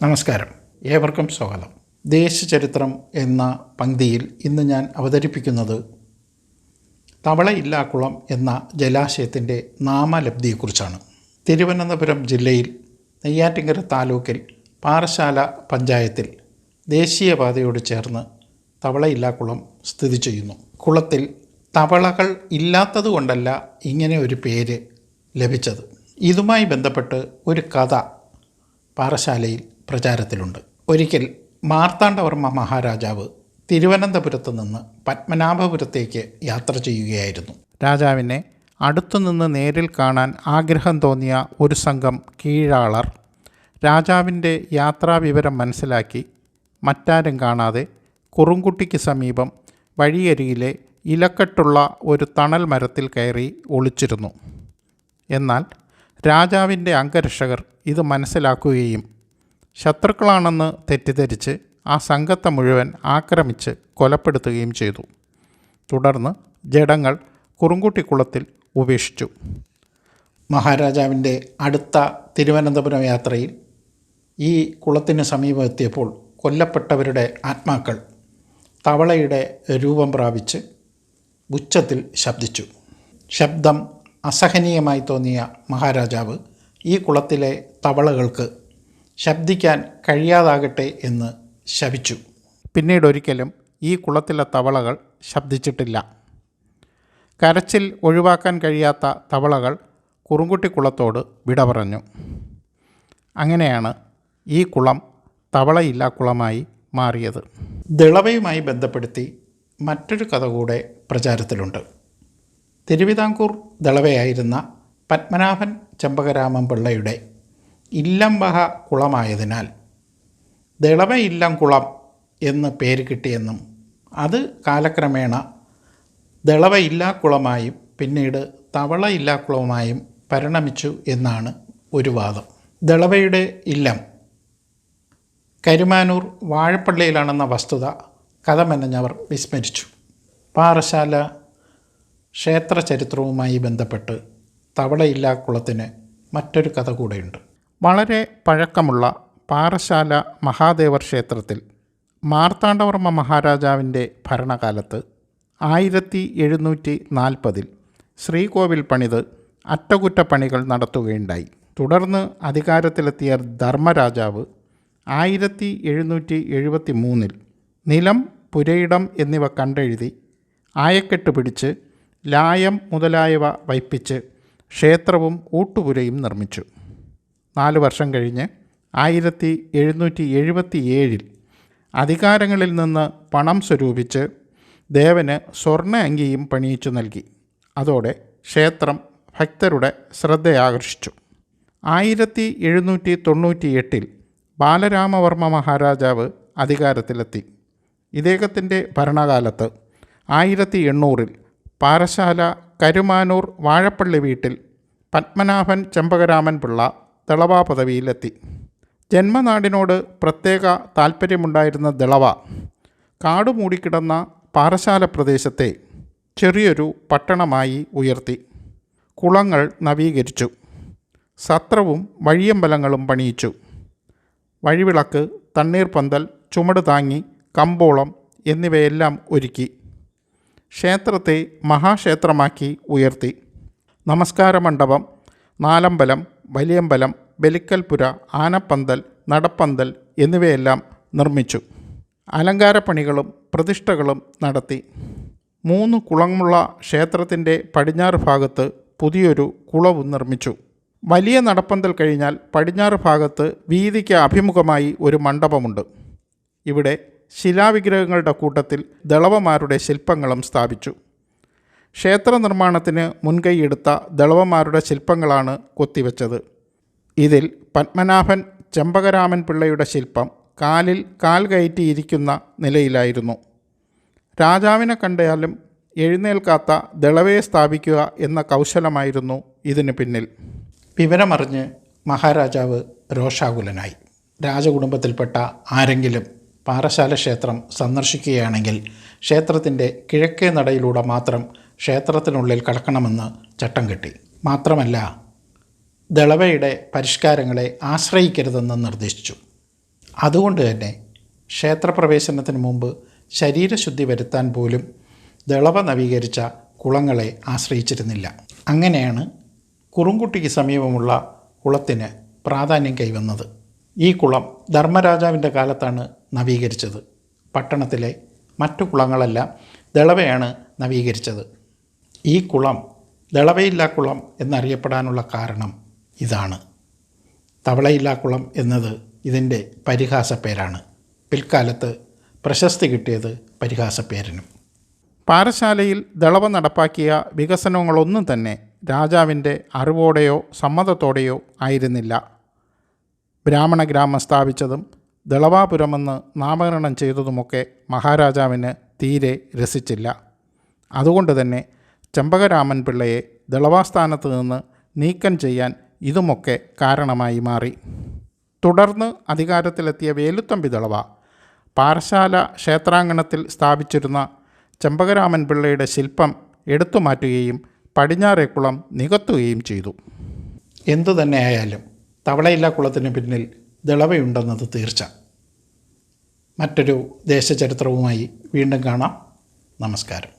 നമസ്കാരം, ഏവർക്കും സ്വാഗതം. ദേശചരിത്രം എന്ന പംക്തിയിൽ ഇന്ന് ഞാൻ അവതരിപ്പിക്കുന്നത് തവളയില്ലാക്കുളം എന്ന ജലാശയത്തിൻ്റെ നാമലബ്ധിയെക്കുറിച്ചാണ്. തിരുവനന്തപുരം ജില്ലയിൽ നെയ്യാറ്റിൻകര താലൂക്കിൽ പാറശാല പഞ്ചായത്തിൽ ദേശീയപാതയോട് ചേർന്ന് തവളയില്ലാക്കുളം സ്ഥിതി ചെയ്യുന്നു. കുളത്തിൽ തവളകൾ ഇല്ലാത്തതുകൊണ്ടല്ല ഇങ്ങനെ ഒരു പേര് ലഭിച്ചത്. ഇതുമായി ബന്ധപ്പെട്ട് ഒരു കഥ പാറശാലയിൽ പ്രചാരത്തിലുണ്ട്. ഒരിക്കൽ മാർത്താണ്ഡവർമ്മ മഹാരാജാവ് തിരുവനന്തപുരത്ത് നിന്ന് പത്മനാഭപുരത്തേക്ക് യാത്ര ചെയ്യുകയായിരുന്നു. രാജാവിനെ അടുത്തുനിന്ന് നേരിൽ കാണാൻ ആഗ്രഹം തോന്നിയ ഒരു സംഘം കീഴാളർ രാജാവിൻ്റെ യാത്രാവിവരം മനസ്സിലാക്കി മറ്റാരും കാണാതെ കുറുങ്കുട്ടിക്ക് സമീപം വഴിയരികിലെ ഇലക്കെട്ടുള്ള ഒരു തണൽ മരത്തിൽ കയറി ഒളിച്ചിരുന്നു. എന്നാൽ രാജാവിൻ്റെ അംഗരക്ഷകർ ഇത് മനസ്സിലാക്കുകയും ശത്രുക്കളാണെന്ന് തെറ്റിദ്ധരിച്ച് ആ സംഘത്തെ മുഴുവൻ ആക്രമിച്ച് കൊലപ്പെടുത്തുകയും ചെയ്തു. തുടർന്ന് ജഡങ്ങൾ കുറുങ്കുട്ടിക്കുളത്തിൽ ഉപേക്ഷിച്ചു. മഹാരാജാവിൻ്റെ അടുത്ത തിരുവനന്തപുരം യാത്രയിൽ ഈ കുളത്തിന് സമീപം എത്തിയപ്പോൾ കൊല്ലപ്പെട്ടവരുടെ ആത്മാക്കൾ തവളയുടെ രൂപം പ്രാപിച്ച് ഉച്ചത്തിൽ ശബ്ദിച്ചു. ശബ്ദം അസഹനീയമായി തോന്നിയ മഹാരാജാവ് ഈ കുളത്തിലെ തവളകൾക്ക് ശബ്ദിക്കാൻ കഴിയാതാകട്ടെ എന്ന് ശപിച്ചു. പിന്നീടൊരിക്കലും ഈ കുളത്തിലെ തവളകൾ ശബ്ദിച്ചിട്ടില്ല. കരച്ചിൽ ഒഴിവാക്കാൻ കഴിയാത്ത തവളകൾ കുറുങ്കുട്ടിക്കുളത്തോട് വിട പറഞ്ഞു. അങ്ങനെയാണ് ഈ കുളം തവളയില്ലാ കുളമായി മാറിയത്. ദളവയുമായി ബന്ധപ്പെടുത്തി മറ്റൊരു കഥ കൂടെ പ്രചാരത്തിലുണ്ട്. തിരുവിതാംകൂർ ദളവയായിരുന്ന പത്മനാഭൻ ചെമ്പകരാമൻ പിള്ളയുടെ ഇല്ലംബഹ കുളമായതിനാൽ ദളവ ഇല്ലം കുളം എന്ന് പേര് കിട്ടിയെന്നും അത് കാലക്രമേണ ദളവ ഇല്ലാക്കുളമായും പിന്നീട് തവള ഇല്ലാക്കുളമായും പരിണമിച്ചു എന്നാണ് ഒരു വാദം. ദളവയുടെ ഇല്ലം കരുമാനൂർ വാഴപ്പള്ളിയിലാണെന്ന വസ്തുത കഥ മെനഞ്ഞവർ വിസ്മരിച്ചു. പാറശാല ക്ഷേത്ര ചരിത്രവുമായി ബന്ധപ്പെട്ട് തവളയില്ലാക്കുളത്തിന് മറ്റൊരു കഥ കൂടെയുണ്ട്. വളരെ പഴക്കമുള്ള പാറശാല മഹാദേവർ ക്ഷേത്രത്തിൽ മാർത്താണ്ഡവർമ്മ മഹാരാജാവിൻ്റെ ഭരണകാലത്ത് 1740 ശ്രീകോവിൽ പണിത് അറ്റകുറ്റപ്പണികൾ നടത്തുകയുണ്ടായി. തുടർന്ന് അധികാരത്തിലെത്തിയ ധർമ്മരാജാവ് 1773 നിലം, പുരയിടം എന്നിവ കണ്ടെഴുതി ആയക്കെട്ട് പിടിച്ച് ലായം മുതലായവ വയ്പ്പിച്ച് ക്ഷേത്രവും ഊട്ടുപുരയും നിർമ്മിച്ചു. 4 വർഷം കഴിഞ്ഞ് 1777 അധികാരങ്ങളിൽ നിന്ന് പണം സ്വരൂപിച്ച് ദേവന് സ്വർണ്ണ അങ്കിയും പണിയിച്ചു നൽകി. അതോടെ ക്ഷേത്രം ഭക്തരുടെ ശ്രദ്ധയാകർഷിച്ചു. 1798 ബാലരാമവർമ്മ മഹാരാജാവ് അധികാരത്തിലെത്തി. ഇദ്ദേഹത്തിൻ്റെ ഭരണകാലത്ത് 1800 പാറശാല കരുമാനൂർ വാഴപ്പള്ളി വീട്ടിൽ പത്മനാഭൻ ചെമ്പകരാമൻ പിള്ള ദളവ പദവിയിലെത്തി. ജന്മനാടിനോട് പ്രത്യേക താൽപ്പര്യമുണ്ടായിരുന്ന ദളവ കാടുമൂടിക്കിടന്ന പാറശാല പ്രദേശത്തെ ചെറിയൊരു പട്ടണമായി ഉയർത്തി. കുളങ്ങൾ നവീകരിച്ചു. സത്രവും വഴിയമ്പലങ്ങളും പണിയിച്ചു. വഴിവിളക്ക്, തണ്ണീർപ്പന്തൽ, ചുമട് താങ്ങി, കമ്പോളം എന്നിവയെല്ലാം ഒരുക്കി. ക്ഷേത്രത്തെ മഹാക്ഷേത്രമാക്കി ഉയർത്തി. നമസ്കാര മണ്ഡപം, നാലമ്പലം, വലിയമ്പലം, ബലിക്കൽപുര, ആനപ്പന്തൽ, നടപ്പന്തൽ എന്നിവയെല്ലാം നിർമ്മിച്ചു. അലങ്കാരപ്പണികളും പ്രതിഷ്ഠകളും നടത്തി. 3 കുളമുള്ള ക്ഷേത്രത്തിൻ്റെ പടിഞ്ഞാറ് ഭാഗത്ത് പുതിയൊരു കുളവും നിർമ്മിച്ചു. വലിയ നടപ്പന്തൽ കഴിഞ്ഞാൽ പടിഞ്ഞാറ് ഭാഗത്ത് വീതിക്ക് അഭിമുഖമായി ഒരു മണ്ഡപമുണ്ട്. ഇവിടെ ശിലാവിഗ്രഹങ്ങളുടെ കൂട്ടത്തിൽ ദളവമാരുടെ ശില്പങ്ങളും സ്ഥാപിച്ചു. ക്ഷേത്ര നിർമ്മാണത്തിന് മുൻകൈയെടുത്ത ദളവമാരുടെ ശില്പങ്ങളാണ് കൊത്തിവെച്ചത്. ഇതിൽ പത്മനാഭൻ ചെമ്പകരാമൻ പിള്ളയുടെ ശില്പം കാലിൽ കാൽ കയറ്റിയിരിക്കുന്ന നിലയിലായിരുന്നു. രാജാവിനെ കണ്ടാലും എഴുന്നേൽക്കാത്ത ദളവയെ സ്ഥാപിക്കുക എന്ന കൗശലമായിരുന്നു ഇതിന് പിന്നിൽ. വിവരമറിഞ്ഞ് മഹാരാജാവ് രോഷാകുലനായി. രാജകുടുംബത്തിൽപ്പെട്ട ആരെങ്കിലും പാറശാല ക്ഷേത്രം സന്ദർശിക്കുകയാണെങ്കിൽ ക്ഷേത്രത്തിൻ്റെ കിഴക്കേ നടയിലൂടെ മാത്രം ക്ഷേത്രത്തിനുള്ളിൽ കടക്കണമെന്ന് ചട്ടം കെട്ടി. മാത്രമല്ല, ദളവയുടെ പരിഷ്കാരങ്ങളെ ആശ്രയിക്കരുതെന്ന് നിർദ്ദേശിച്ചു. അതുകൊണ്ട് തന്നെ ക്ഷേത്രപ്രവേശനത്തിന് മുമ്പ് ശരീരശുദ്ധി വരുത്താൻ പോലും ദളവ നവീകരിച്ച കുളങ്ങളെ ആശ്രയിച്ചിരുന്നില്ല. അങ്ങനെയാണ് കുറുങ്കുട്ടിക്ക് സമീപമുള്ള കുളത്തിന് പ്രാധാന്യം കൈവന്നത്. ഈ കുളം ധർമ്മരാജാവിൻ്റെ കാലത്താണ് നവീകരിച്ചത്. പട്ടണത്തിലെ മറ്റു കുളങ്ങളെല്ലാം ദളവയാണ് നവീകരിച്ചത്. ഈ കുളം ദളവയില്ലാ കുളം എന്നറിയപ്പെടാനുള്ള കാരണം ഇതാണ്. തവളയില്ലാ കുളം എന്നത് ഇതിൻ്റെ പരിഹാസപ്പേരാണ്. പിൽക്കാലത്ത് പ്രശസ്തി കിട്ടിയത് പരിഹാസപ്പേരിനും. പാറശാലയിൽ ദളവ നടപ്പാക്കിയ വികസനങ്ങളൊന്നും തന്നെ രാജാവിൻ്റെ അറിവോടെയോ സമ്മതത്തോടെയോ ആയിരുന്നില്ല. ബ്രാഹ്മണ ഗ്രാമം സ്ഥാപിച്ചതും ദളവാപുരമെന്ന് നാമകരണം ചെയ്തതുമൊക്കെ മഹാരാജാവിന് തീരെ രസിച്ചില്ല. അതുകൊണ്ട് തന്നെ ചെമ്പകരാമൻ പിള്ളയെ ദളവാസ്ഥാനത്ത് നിന്ന് നീക്കം ചെയ്യാൻ ഇതുമൊക്കെ കാരണമായി മാറി. തുടർന്ന് അധികാരത്തിലെത്തിയ വേലുത്തമ്പി ദളവ പാറശാല ക്ഷേത്രാങ്കണത്തിൽ സ്ഥാപിച്ചിരുന്ന ചെമ്പകരാമൻ പിള്ളയുടെ ശില്പം എടുത്തുമാറ്റുകയും പടിഞ്ഞാറേക്കുളം നികത്തുകയും ചെയ്തു. എന്തു തന്നെയായാലും തവളയില്ലാ കുളത്തിന് പിന്നിൽ ദളവയുണ്ടെന്നത് തീർച്ച. മറ്റൊരു ദേശചരിത്രവുമായി വീണ്ടും കാണാം. നമസ്കാരം.